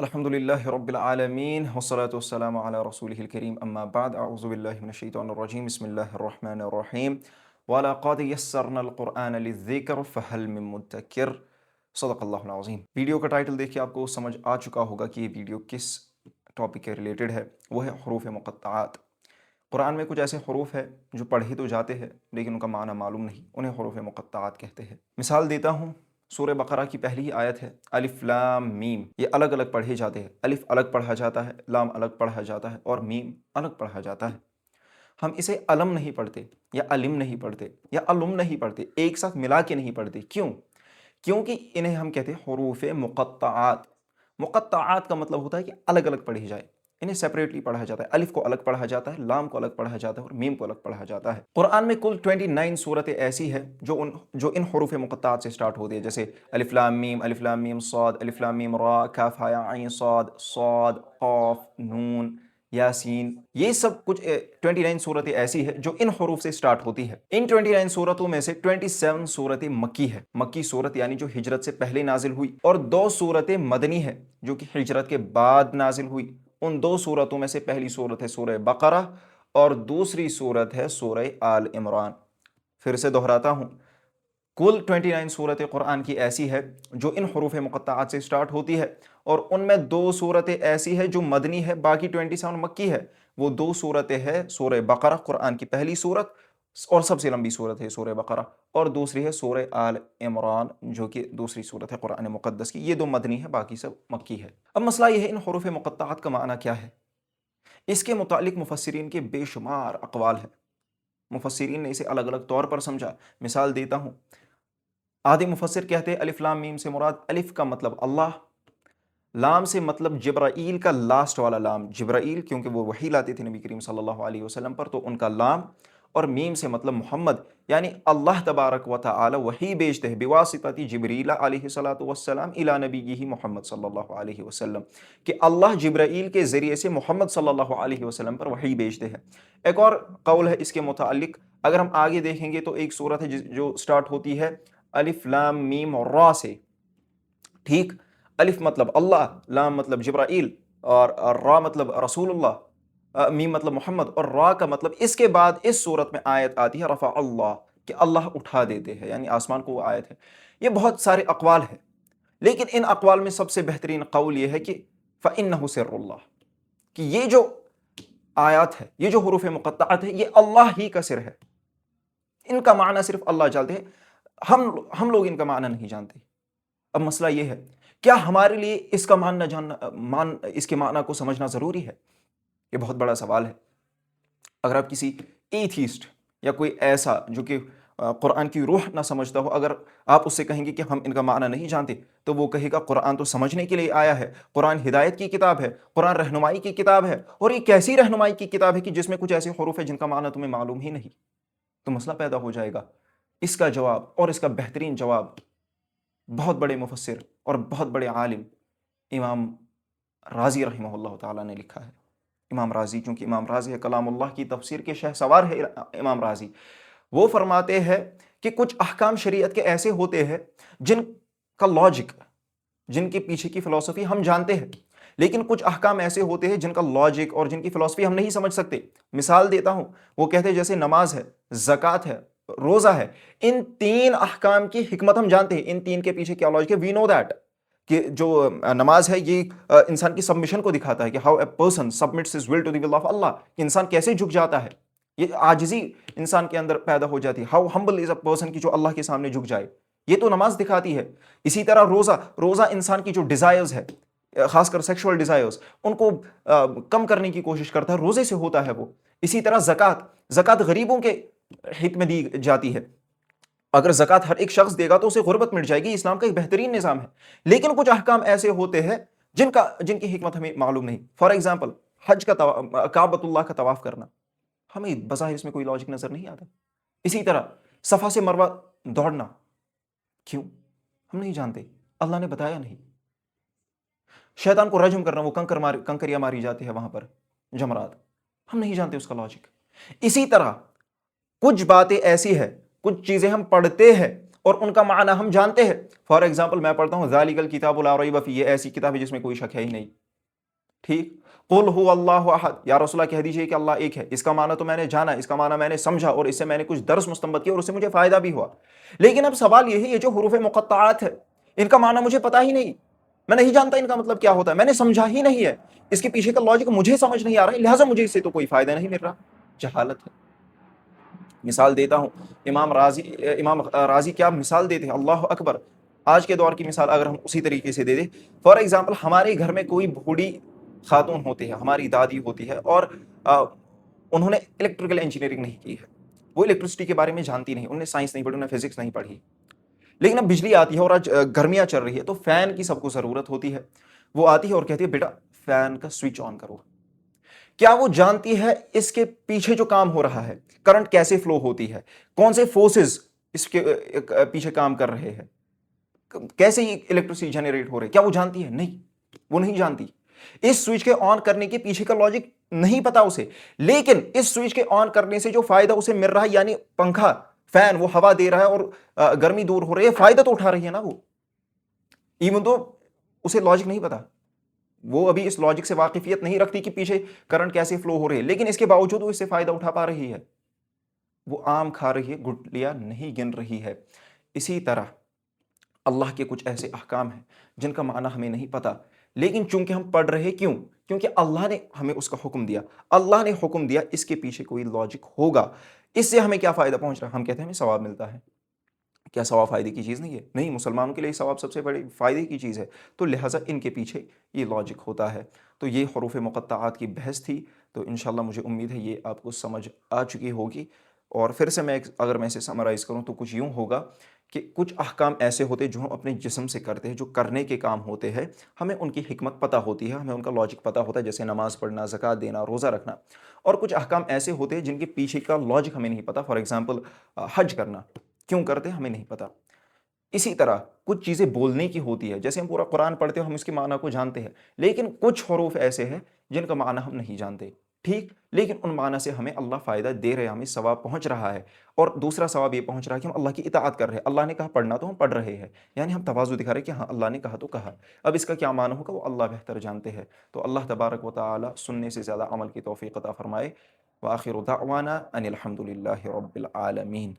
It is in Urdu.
الحمدللہ رب العالمین والصلاة والسلام علی رسولہ الکریم اما بعد اعوذ باللہ من الشیطان الرجیم بسم اللہ الرحمن الرحیم وَلَقَدْ يَسَّرْنَا الْقُرْآنَ لِلذِّكْرِ فَهَلْ مِن مُدَّكِرٍ صدق اللہ العظیم۔ ویڈیو کا ٹائٹل دیکھ کے آپ کو سمجھ آ چکا ہوگا کہ یہ ویڈیو کس ٹاپک کے ریلیٹڈ ہے، وہ ہے حروف مقطعات۔ قرآن میں کچھ ایسے حروف ہیں جو پڑھے تو جاتے ہیں لیکن ان کا معنی معلوم نہیں، انہیں حروف مقطعات کہتے ہیں۔ مثال دیتا ہوں، سورہ بقرہ کی پہلی آیت ہے الف لام میم، یہ الگ الگ پڑھے جاتے ہیں۔ الف الگ پڑھا جاتا ہے، لام الگ پڑھا جاتا ہے اور میم الگ پڑھا جاتا ہے۔ ہم اسے علم نہیں پڑھتے یا علم نہیں پڑھتے یا علم نہیں پڑھتے، ایک ساتھ ملا کے نہیں پڑھتے۔ کیوں؟ کیونکہ انہیں ہم کہتے ہیں حروف مقطعات۔ مقطعات کا مطلب ہوتا ہے کہ الگ الگ پڑھی جائے، انہیں سیپریٹلی پڑھا جاتا ہے۔ الف کو الگ پڑھا جاتا ہے، لام کو الگ پڑھا جاتا ہے اور میم کو الگ پڑھا جاتا ہے۔ قرآن میں کل 29 صورتیں ایسی ہیں جو ان حروف مقطعات سے سٹارٹ ہوتی ہے، جیسے الف لام میم صاد، الف لام میم را، کاف ہا یا عین صاد، صاد قاف نون یاسین۔ یہ سب کچھ 29 صورتیں ایسی ہیں جو ان حروف سے سٹارٹ ہوتی ہے۔ ان 29 صورتوں میں سے 27 صورتیں مکی ہے۔ مکی صورت یعنی جو ہجرت سے پہلے نازل ہوئی، اور 2 صورتیں مدنی ہے جو کہ ہجرت کے بعد نازل ہوئی۔ ان 2 صورتوں میں سے پہلی صورت ہے سورہ بقرہ اور دوسری صورت ہے سورہ آل عمران۔ پھر سے دہراتا ہوں، کل 29 صورت قرآن کی ایسی ہے جو ان حروف مقطعات سے سٹارٹ ہوتی ہے، اور ان میں 2 صورتیں ایسی ہے جو مدنی ہے، باقی 27 مکی ہے۔ وہ 2 صورتیں ہے سورہ بقرہ، قرآن کی پہلی صورت اور سب سے لمبی صورت ہے سورہ بقرہ، اور دوسری ہے سورہ آل عمران جو کہ دوسری صورت ہے قرآن مقدس کی۔ یہ 2 مدنی ہے، باقی سب مکی ہے۔ اب مسئلہ یہ ہے ان حروف مقطعات کا معنی کیا ہے؟ اس کے متعلق مفسرین کے بے شمار اقوال ہیں۔ مفسرین نے اسے الگ الگ طور پر سمجھا۔ مثال دیتا ہوں، آدھے مفسر کہتے ہیں الف لام میم سے مراد الف کا مطلب اللہ، لام سے مطلب جبرائیل کا لاسٹ والا لام، جبرائیل کیونکہ وہ وحی لاتے تھے نبی کریم صلی اللہ علیہ وسلم پر، تو ان کا لام، اور میم سے مطلب محمد، یعنی اللہ تبارک و تعالی وحی بھیجتے ہیں بواسطہ جبریل علیہ الصلوۃ والسلام الی نبیہ محمد صلی اللہ علیہ وسلم، کہ اللہ جبرائیل کے ذریعے سے محمد صلی اللہ علیہ وسلم پر وحی بھیجتے ہیں۔ ایک اور قول ہے اس کے متعلق، اگر ہم آگے دیکھیں گے تو ایک صورت ہے جو سٹارٹ ہوتی ہے الف لام میم را سے، ٹھیک؟ الف مطلب اللہ، لام مطلب جبرائیل، اور را مطلب رسول اللہ، میم مطلب محمد، اور را کا مطلب اس کے بعد اس صورت میں آیت آتی ہے رفع اللہ، کہ اللہ اٹھا دیتے ہیں، یعنی آسمان کو وہ آیت ہے۔ یہ بہت سارے اقوال ہیں، لیکن ان اقوال میں سب سے بہترین قول یہ ہے کہ فَإِنَّهُ سِرُّ اللَّهِ، کہ یہ جو آیات ہے، یہ جو حروف مقطعات ہے، یہ اللہ ہی کا سر ہے، ان کا معنی صرف اللہ جانتے ہیں، ہم لوگ ان کا معنی نہیں جانتے۔ اب مسئلہ یہ ہے، کیا ہمارے لیے اس کا معنی جاننا، اس کے معنی کو سمجھنا ضروری ہے؟ یہ بہت بڑا سوال ہے۔ اگر آپ کسی ایتھیسٹ یا کوئی ایسا جو کہ قرآن کی روح نہ سمجھتا ہو، اگر آپ اس سے کہیں گے کہ ہم ان کا معنی نہیں جانتے، تو وہ کہے گا قرآن تو سمجھنے کے لیے آیا ہے، قرآن ہدایت کی کتاب ہے، قرآن رہنمائی کی کتاب ہے، اور یہ کیسی رہنمائی کی کتاب ہے کہ جس میں کچھ ایسے حروف ہیں جن کا معنی تمہیں معلوم ہی نہیں؟ تو مسئلہ پیدا ہو جائے گا۔ اس کا جواب، اور اس کا بہترین جواب، بہت بڑے مفسر اور بہت بڑے عالم امام رازی رحمہ اللہ تعالیٰ نے لکھا ہے۔ امام رازی، چونکہ امام رازی ہے کلام اللہ کی تفسیر کے شہ سوار ہے امام رازی، وہ فرماتے ہیں کہ کچھ احکام شریعت کے ایسے ہوتے ہیں جن کا لاجک، جن کے پیچھے کی فلسفی ہم جانتے ہیں، لیکن کچھ احکام ایسے ہوتے ہیں جن کا لاجک اور جن کی فلسفی ہم نہیں سمجھ سکتے۔ مثال دیتا ہوں، وہ کہتے ہیں جیسے نماز ہے، زکوٰۃ ہے، روزہ ہے، ان 3 احکام کی حکمت ہم جانتے ہیں، ان 3 کے پیچھے کیا لاجک ہے، وی نو دیٹ، کہ جو نماز ہے یہ انسان کی سبمیشن کو دکھاتا ہے، کہ how a person submits his will to the will of Allah, کہ انسان کیسے جھک جاتا ہے، یہ عاجزی انسان کے اندر پیدا ہو جاتی ہے، how humble is a person, کی جو اللہ کے سامنے جھک جائے، یہ تو نماز دکھاتی ہے۔ اسی طرح روزہ انسان کی جو ڈیزائرز ہے، خاص کر سیکشول ڈیزائرز، ان کو کم کرنے کی کوشش کرتا ہے، روزے سے ہوتا ہے وہ۔ اسی طرح زکوٰۃ غریبوں کے حق میں دی جاتی ہے، اگر زکوٰۃ ہر ایک شخص دے گا تو اسے غربت مٹ جائے گی، اسلام کا ایک بہترین نظام ہے۔ لیکن کچھ احکام ایسے ہوتے ہیں جن کی حکمت ہمیں معلوم نہیں۔ فار ایگزامپل، حج کا کعبۃ اللہ کا طواف کرنا، ہمیں بظاہر اس میں کوئی لاجک نظر نہیں آتا۔ اسی طرح صفا سے مروہ دوڑنا، کیوں؟ ہم نہیں جانتے، اللہ نے بتایا نہیں۔ شیطان کو رجم کرنا، وہ کنکریاں ماری جاتی ہے وہاں پر، جمرات، ہم نہیں جانتے اس کا لاجک۔ اسی طرح کچھ باتیں ایسی ہے، کچھ چیزیں ہم پڑھتے ہیں اور ان کا معنی ہم جانتے ہیں. فار ایگزامپل میں پڑھتا ہوں ذالک الکتاب لا ریب فیہ، یہ ایسی کتاب ہے جس میں کوئی شک ہے ہی نہیں. ٹھیک. قل هو اللہ احد، یا رسول اللہ کہہ دیجئے کہ اللہ ایک ہے. اس کا معنی تو میں نے جانا، اس کا معنی میں نے سمجھا، اور اس سے میں نے کچھ درس مستنبط کیا اور اس سے مجھے فائدہ بھی ہوا. لیکن اب سوال یہ ہے، یہ جو حروف مقطعات ہے ان کا معنی مجھے پتا ہی نہیں، میں نہیں جانتا ان کا مطلب کیا ہوتا ہے، میں نے سمجھا ہی نہیں ہے، اس کے پیچھے کا لاجک مجھے سمجھ نہیں آ رہا ہے، لہٰذا مجھے اس سے تو کوئی فائدہ نہیں مل رہا. جہالت ہے. مثال دیتا ہوں، امام راضی کیا مثال دیتے ہیں، اللہ اکبر. آج کے دور کی مثال اگر ہم اسی طریقے سے دے دیں، فار ایگزامپل ہمارے گھر میں کوئی بوڑھی خاتون ہوتی ہے، ہماری دادی ہوتی ہے، اور انہوں نے الیکٹریکل انجینئرنگ نہیں کی ہے، وہ الیکٹرسٹی کے بارے میں جانتی نہیں، انہوں نے سائنس نہیں پڑھی، انہوں نے فزکس نہیں پڑھی. لیکن اب بجلی آتی ہے اور آج گرمیاں چل رہی ہے تو فین کی سب کو ضرورت ہوتی ہے. وہ آتی ہے اور کہتی ہے بیٹا فین کا سوئچ آن کرو. کیا وہ جانتی ہے اس کے پیچھے جو کام ہو رہا ہے، کرنٹ کیسے فلو ہوتی ہے، کون سے فورسز اس کے پیچھے کام کر رہے ہیں، کیسے یہ الیکٹریسٹی جنریٹ ہو رہی ہے، کیا وہ جانتی ہے؟ نہیں، وہ نہیں جانتی. اس سوئچ کے آن کرنے کے پیچھے کا لاجک نہیں پتا اسے، لیکن اس سوئچ کے آن کرنے سے جو فائدہ اسے مل رہا ہے، یعنی پنکھا فین وہ ہوا دے رہا ہے اور گرمی دور ہو رہی ہے، فائدہ تو اٹھا رہی ہے نا وہ، ایون تو اسے لاجک نہیں پتا، وہ ابھی اس لاجک سے واقفیت نہیں رکھتی کہ پیچھے کرنٹ کیسے فلو ہو رہی ہے، لیکن اس کے باوجود وہ اس سے فائدہ اٹھا پا رہی ہے. وہ آم کھا رہی ہے، گٹلیاں نہیں گن رہی ہے. اسی طرح اللہ کے کچھ ایسے احکام ہیں جن کا معنی ہمیں نہیں پتا، لیکن چونکہ ہم پڑھ رہے، کیوں؟ کیونکہ اللہ نے ہمیں اس کا حکم دیا. اللہ نے حکم دیا، اس کے پیچھے کوئی لاجک ہوگا، اس سے ہمیں کیا فائدہ پہنچ رہا ہے، ہم کہتے ہیں ہمیں ثواب ملتا ہے. کیا ثواب فائدے کی چیز نہیں ہے؟ نہیں، مسلمانوں کے لیے ثواب سب سے بڑی فائدے کی چیز ہے، تو لہٰذا ان کے پیچھے یہ لاجک ہوتا ہے. تو یہ حروف مقطعات کی بحث تھی، تو انشاءاللہ مجھے امید ہے یہ آپ کو سمجھ آ چکی ہوگی. اور پھر سے اگر میں اسے سمرائز کروں تو کچھ یوں ہوگا کہ کچھ احکام ایسے ہوتے ہیں جو ہم اپنے جسم سے کرتے ہیں، جو کرنے کے کام ہوتے ہیں، ہمیں ان کی حکمت پتہ ہوتی ہے، ہمیں ان کا لاجک پتہ ہوتا ہے، جیسے نماز پڑھنا، زکوٰۃ دینا، روزہ رکھنا. اور کچھ احکام ایسے ہوتے ہیں جن کے پیچھے کا لاجک ہمیں نہیں پتہ. فار ایگزامپل حج کرنا کیوں کرتے ہیں ہمیں نہیں پتہ. اسی طرح کچھ چیزیں بولنے کی ہوتی ہے، جیسے ہم پورا قرآن پڑھتے ہیں، ہم اس کے معنی کو جانتے ہیں، لیکن کچھ حروف ایسے ہیں جن کا معنی ہم نہیں جانتے. ٹھیک، لیکن ان معنی سے ہمیں اللہ فائدہ دے رہے ہیں، ہمیں ثواب پہنچ رہا ہے. اور دوسرا ثواب یہ پہنچ رہا ہے کہ ہم اللہ کی اطاعت کر رہے ہیں. اللہ نے کہا پڑھنا تو ہم پڑھ رہے ہیں، یعنی ہم تواضع دکھا رہے ہیں کہ ہاں اللہ نے کہا تو کہا. اب اس کا کیا معنی ہوگا وہ اللہ بہتر جانتے ہیں. تو اللہ تبارک و تعالی سننے سے زیادہ عمل کی توفیق عطا فرمائے. وآخر دعوانا ان الحمد للہ رب العالمین.